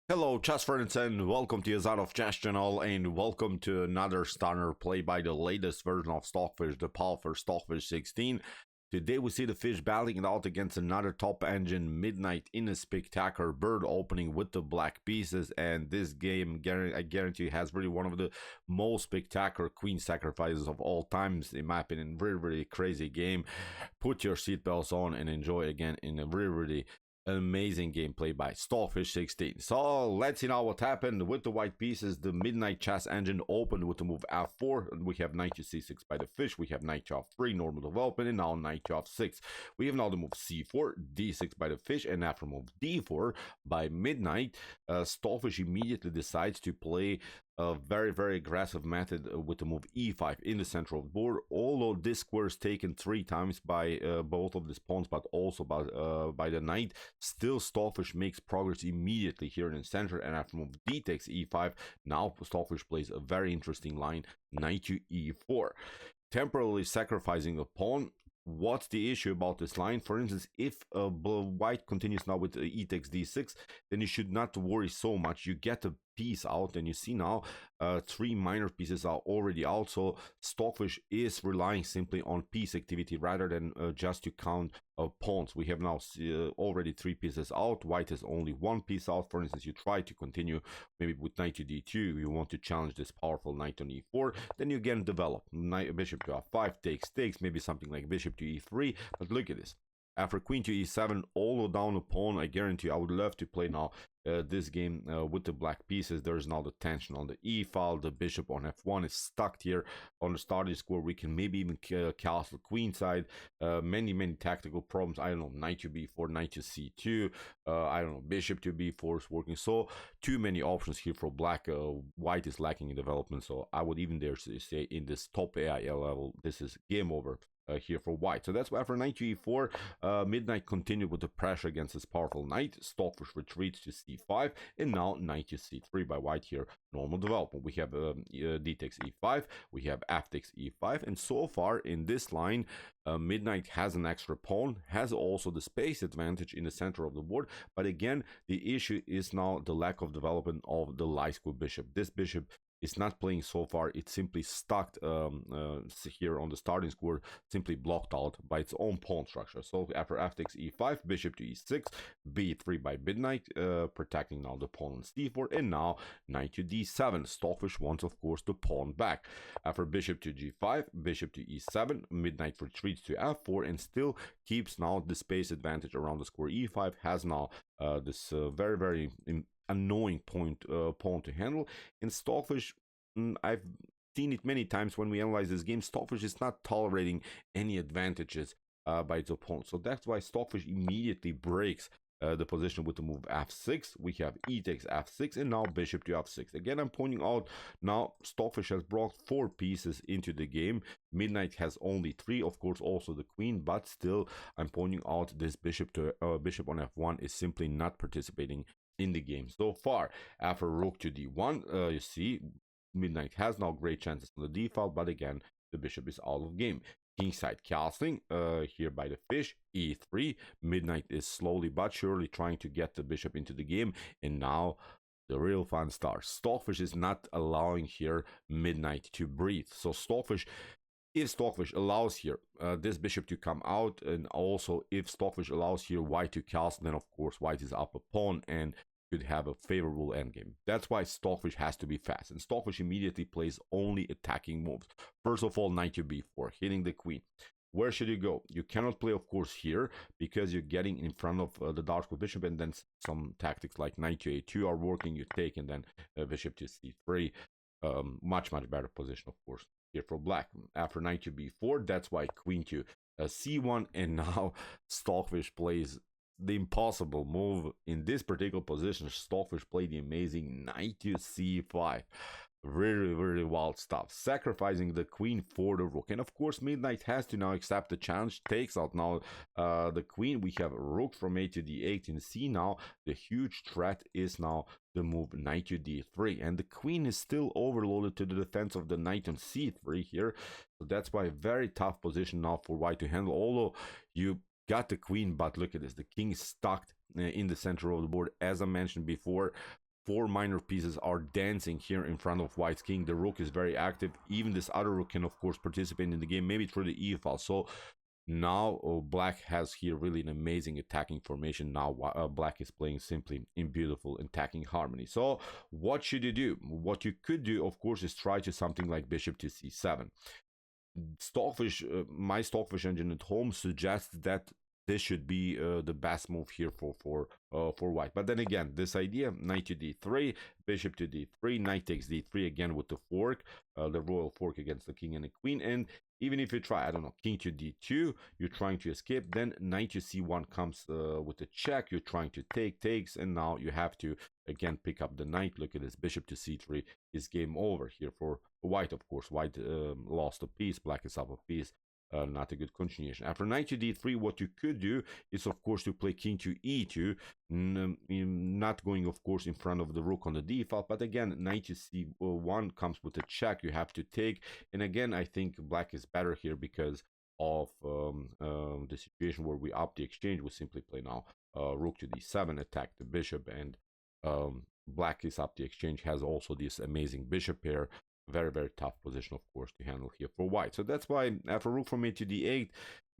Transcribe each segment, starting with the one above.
Hello, chess friends, and welcome to Azad Chess channel, and welcome to another stunner play by the latest version of Stockfish, the powerful Stockfish 16. Today we see the fish battling it out against another top engine Midnight in a spectacular bird opening with the black pieces, and this game, I guarantee, has really one of the most spectacular queen sacrifices of all times, in my opinion. Really crazy game. Put your seatbelts on and enjoy again in a really amazing gameplay by Stockfish 16. So let's see now what happened with the white pieces. The Midnight chess engine opened with the move f4, and we have knight to c6 by the fish. We have knight to f3, normal development, and now knight to f6. We have now the move c4, d6 by the fish, and after move d4 by Midnight, Stockfish immediately decides to play a very aggressive method with the move e5 in the center of the board. Although this square is taken 3 times by both of these pawns, but also by the knight, still Stockfish makes progress immediately here in the center, and after move d takes e5, now Stockfish plays a very interesting line, knight to e4, temporarily sacrificing a pawn. What's the issue about this line? For instance, if white continues now with e takes d6, then you should not worry so much. You get a piece out, and you see now 3 minor pieces are already out, so Stockfish is relying simply on piece activity rather than just to count pawns. We have now already 3 pieces out. White has only 1 piece out. For instance, you try to continue maybe with knight to d2, you want to challenge this powerful knight on e4, then you again develop bishop to f5 takes, maybe something like bishop to e3. But look at this, after queen to e7, although down a pawn, I guarantee I would love to play now this game with the black pieces. There's now the tension on the e file. The bishop on f1 is stuck here on the starting square. We can maybe even castle queen side. Many tactical problems. I don't know, knight to b4, knight to c2. I don't know, bishop to b4 is working. So too many options here for black. White is lacking in development. So I would even dare to say in this top AI level, this is game over. Here for white. So that's why after knight to e4, Midnight continued with the pressure against this powerful knight. Stockfish retreats to c5, and now knight to c3 by white here. Normal development. We have d takes e5, we have f takes e5, and so far in this line, Midnight has an extra pawn, has also the space advantage in the center of the board, but again, the issue is now the lack of development of the light square bishop. This bishop is not playing so far. It's simply stuck here on the starting square, simply blocked out by its own pawn structure. So after f takes e5, bishop to e6, b3 by Midnight, protecting now the pawn on c4, and now knight to d7. Stockfish wants, of course, the pawn back. After bishop to g5, bishop to e7, Midnight retreats to f4 and still keeps now the space advantage around the square. e5 has now this very annoying pawn to handle. In Stockfish, I've seen it many times when we analyze this game, Stockfish is not tolerating any advantages by its opponent. So that's why Stockfish immediately breaks the position with the move f6. We have e takes f6, and now bishop to f6. Again, I'm pointing out now Stockfish has brought 4 pieces into the game. Midnight has only 3, of course, also the queen, but still I'm pointing out this bishop on f1 is simply not participating in the game so far. After rook to d1, you see Midnight has now great chances on the d file, but again the bishop is out of game. Kingside castling here by the fish, e3. Midnight is slowly but surely trying to get the bishop into the game, and now the real fun starts. Stockfish is not allowing here Midnight to breathe. So if Stockfish allows here this bishop to come out, and also if Stockfish allows here white to castle, then of course white is up a pawn and could have a favorable endgame. That's why Stockfish has to be fast, and Stockfish immediately plays only attacking moves. First of all, knight to b4, hitting the queen. Where should you go? You cannot play, of course, here because you're getting in front of the dark square bishop, and then some tactics like knight to a2 are working. You take, and then bishop to c3. Much better position, of course, here for black. After knight to b4, that's why queen to c1, and now Stockfish plays the impossible move. In this particular position, Stockfish played the amazing knight to c5. Really wild stuff, sacrificing the queen for the rook. And of course Midnight has to now accept the challenge, takes out now the queen. We have rook from a to d8, and see now the huge threat is now the move knight to d3, and the queen is still overloaded to the defense of the knight on c3 here. So that's why a very tough position now for white to handle. Although you got the queen, but look at this, the king is stuck in the center of the board. As I mentioned before, four minor pieces are dancing here in front of white's king. The rook is very active. Even this other rook can of course participate in the game, maybe through the e file. So now black has here really an amazing attacking formation. Now black is playing simply in beautiful attacking harmony. So what should you do? What you could do, of course, is try to something like bishop to c7. Stockfish, my Stockfish engine at home suggests that this should be the best move here for white. But then again, this idea, knight to d3, bishop to d3, knight takes d3 again with the fork, the royal fork against the king and the queen. And even if you try, I don't know, king to d2, you're trying to escape, then knight to c1 comes with a check, you're trying to takes, and now you have to again pick up the knight. Look at this, bishop to c3 is game over here for white. Of course, white lost a piece, black is up a piece. Not a good continuation. After knight to d3, what you could do is of course to play king to e2, not going of course in front of the rook on the d file, but again knight to c1 comes with a check, you have to take. And again, I think black is better here because of the situation where we up the exchange. We simply play now rook to d7, attack the bishop, and black is up the exchange, has also this amazing bishop pair. Very, very tough position, of course, to handle here for white. So that's why after rook from a to d8,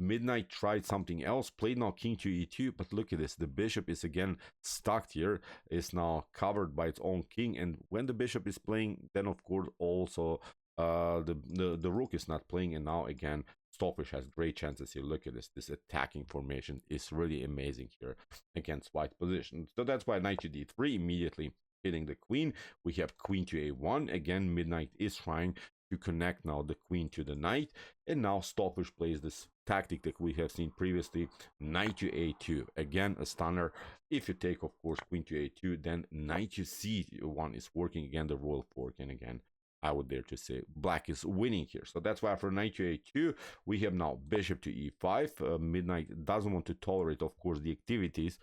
midnight tried something else, played now king to e2, but look at this, the bishop is again stuck here, is now covered by its own king, and when the bishop is playing, then of course also the rook is not playing, and now again Stockfish has great chances here. Look at this attacking formation is really amazing here against white position. So that's why knight to d3 immediately hitting the queen. We have queen to a1. Again, midnight is trying to connect now the queen to the knight, and now Stockfish plays this tactic that we have seen previously, knight to a2. Again, a stunner. If you take of course queen to a2, then knight to c1 is working again, the royal fork, and again I would dare to say black is winning here. So that's why after knight to a2, we have now bishop to e5. Midnight doesn't want to tolerate of course the activities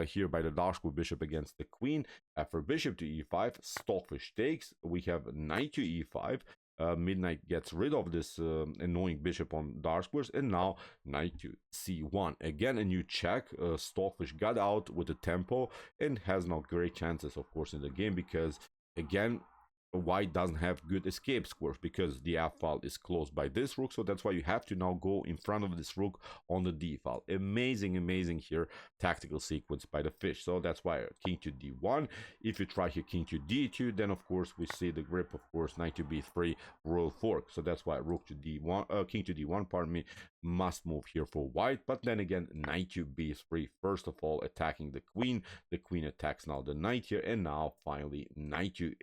here by the dark square bishop against the queen. After bishop to e5, Stockfish takes. We have knight to e5. Midnight gets rid of this annoying bishop on dark squares, and now knight to c1. Again, a new check. Stockfish got out with the tempo and has now great chances, of course, in the game, because again, white doesn't have good escape squares because the f file is closed by this rook. So that's why you have to now go in front of this rook on the d file. Amazing here tactical sequence by the fish. So that's why king to d1. If you try here king to d2, then of course we see the grip, of course, knight to b3, royal fork. So that's why rook to d1, king to d1, pardon me, must move here for white. But then again, knight to b3, first of all attacking the queen. The queen attacks now the knight here, and now finally knight to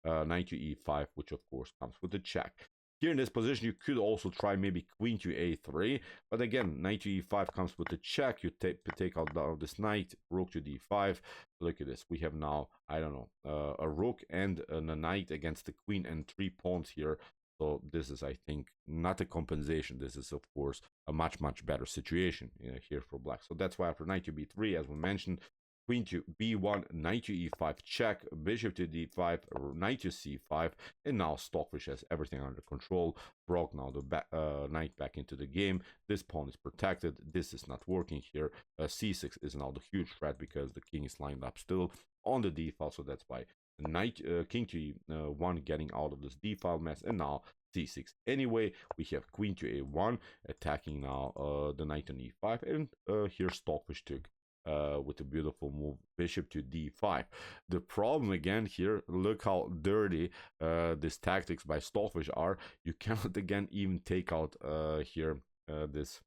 knight to e5, which of course comes with a check. Here in this position, you could also try maybe queen to a3, but again, knight to e5 comes with a check. You take out this knight, rook to d5. Look at this. We have now, I don't know, a rook and a knight against the queen and 3 pawns here. So this is, I think, not a compensation. This is, of course, a much better situation here for black. So that's why after knight to b3, as we mentioned, queen to b1, knight to e5 check, bishop to d5, knight to c5, and now Stockfish has everything under control. Brought now the knight back into the game. This pawn is protected. This is not working here. c6 is now the huge threat because the king is lined up still on the d file. So that's why knight king to e1 getting out of this d file mess, and now c6. Anyway, we have queen to a1 attacking now the knight on e5, and here Stockfish took with a beautiful move, bishop to d5. The problem again here, look how dirty these tactics by Stockfish are. You cannot again even take out here this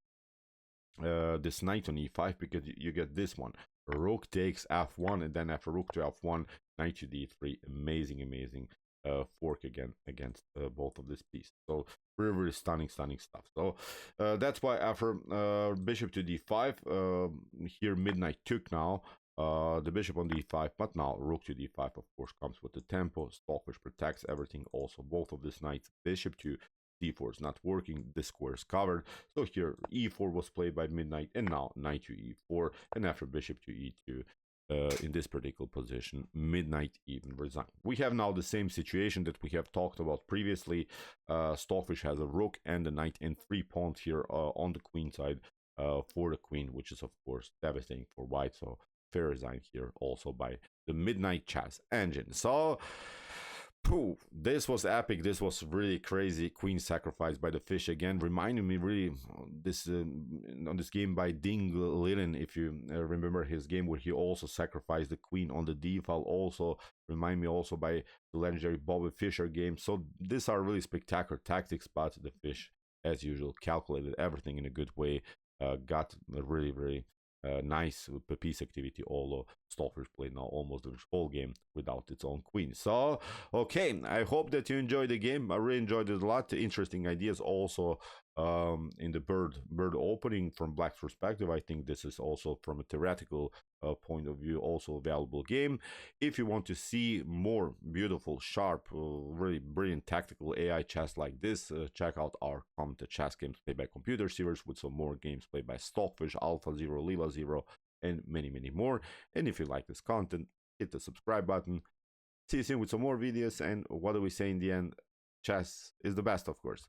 knight on e5 because you get this one. Rook takes f1, and then after rook to f1, knight to d3. Amazing fork again against both of these pieces. So very stunning stuff. So that's why after bishop to d5, here midnight took now the bishop on d5, but now rook to d5 of course comes with the tempo. Stockfish protects everything. Also both of these knights, bishop to d4 is not working, this square is covered. So here e4 was played by midnight, and now knight to e4, and after bishop to e2, in this particular position, midnight even resigned. We have now the same situation that we have talked about previously. Stockfish has a rook and a knight and 3 pawns here on the queen side for the queen, which is of course devastating for white. So fair design here also by the Midnight Chess engine. So pooh, this was epic. This was really crazy. Queen sacrifice by the fish again, reminding me really this on this game by Ding Liren. If you remember his game where he also sacrificed the queen on the d file, also remind me also by the legendary Bobby Fischer game. So these are really spectacular tactics, but the fish, as usual, calculated everything in a good way. Got a really nice piece activity, although Stockfish played now almost the whole game without its own queen. So okay, I hope that you enjoyed the game. I really enjoyed it a lot. Interesting ideas also in the bird opening from Black's perspective. I think this is also from a theoretical point of view also a valuable game. If you want to see more beautiful, sharp, really brilliant tactical AI chess like this, check out our Come to Chess Games Played by Computer series with some more games played by Stockfish, Alpha Zero, Lila Zero, and many more. And if you like this content, hit the subscribe button. See you soon with some more videos. And what do we say in the end? Chess is the best, of course.